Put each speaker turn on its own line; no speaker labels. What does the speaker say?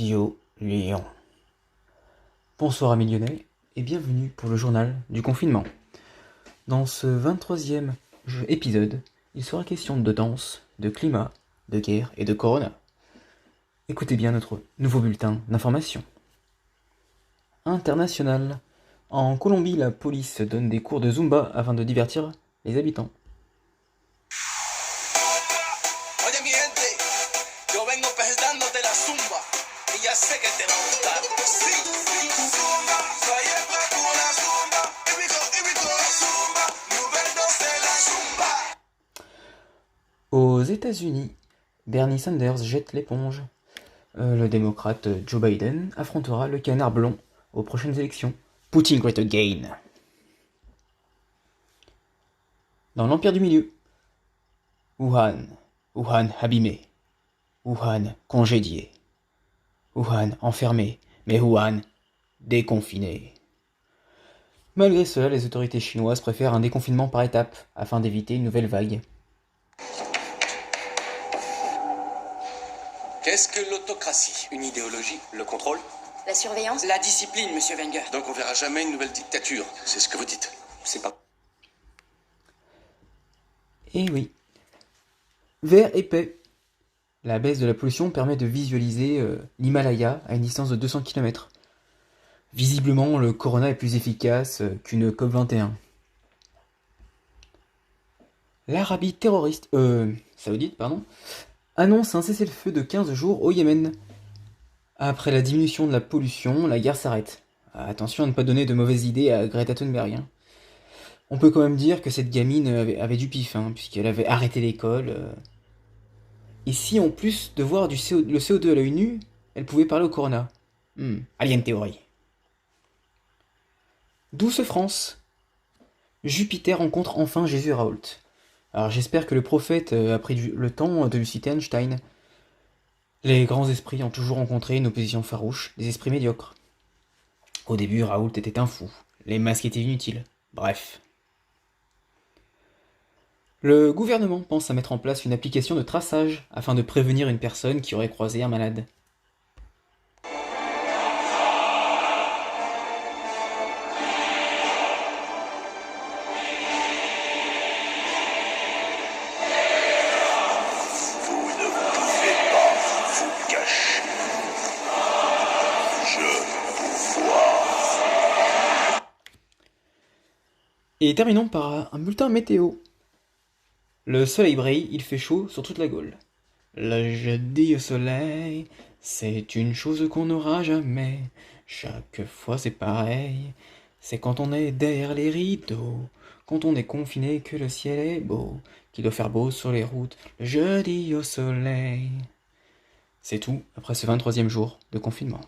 Dio Lion. Bonsoir amis lyonnais et bienvenue pour le journal du confinement. Dans ce 23e épisode, il sera question de danse, de climat, de guerre et de corona. Écoutez bien notre nouveau bulletin d'information. International. En Colombie, la police donne des cours de Zumba afin de divertir les habitants.
Oye mi gente, yo vengo presentándote la zumba y ya sé que te va a gustar. Sí, zumba, soy el flaco la zumba, y mi zumba, nouvelle c'est la zumba.
Aux États-Unis, Bernie Sanders jette l'éponge. Le démocrate Joe Biden affrontera le canard blond aux prochaines élections. Putin great again. Dans l'Empire du Milieu, Wuhan abîmé, Wuhan congédié, Wuhan enfermé, mais Wuhan déconfiné. Malgré cela, les autorités chinoises préfèrent un déconfinement par étapes afin d'éviter une nouvelle vague.
Qu'est-ce que l'autocratie? Une idéologie, le contrôle,
La surveillance.
La discipline, monsieur Wenger.
donc on verra jamais une nouvelle dictature, c'est ce que vous dites.
C'est pas...
Eh oui. Vert épais. La baisse de la pollution permet de visualiser l'Himalaya à une distance de 200 km. Visiblement, le corona est plus efficace qu'une COP21. L'Arabie saoudite, annonce un cessez-le-feu de 15 jours au Yémen. Après la diminution de la pollution, la guerre s'arrête. Attention à ne pas donner de mauvaises idées à Greta Thunberg. On peut quand même dire que cette gamine avait du pif, puisqu'elle avait arrêté l'école. Et si en plus de voir le CO2 à l'œil nu, elle pouvait parler au corona. Alien théorie. Douce France. Jupiter rencontre enfin Jésus Raoult. Alors j'espère que le prophète a pris le temps de lui citer Einstein. Les grands esprits ont toujours rencontré une opposition farouche, des esprits médiocres. Au début, Raoult était un fou. Les masques étaient inutiles. Bref. Le gouvernement pense à mettre en place une application de traçage afin de prévenir une personne qui aurait croisé un malade.
Vous ne pouvez pas vous cacher. Je vous vois.
Et terminons par un bulletin météo. Le soleil brille, il fait chaud sur toute la Gaule. Le jeudi au soleil, c'est une chose qu'on n'aura jamais. Chaque fois c'est pareil. C'est quand on est derrière les rideaux, quand on est confiné que le ciel est beau, qu'il doit faire beau sur les routes. Le jeudi au soleil. C'est tout après ce 23e jour de confinement.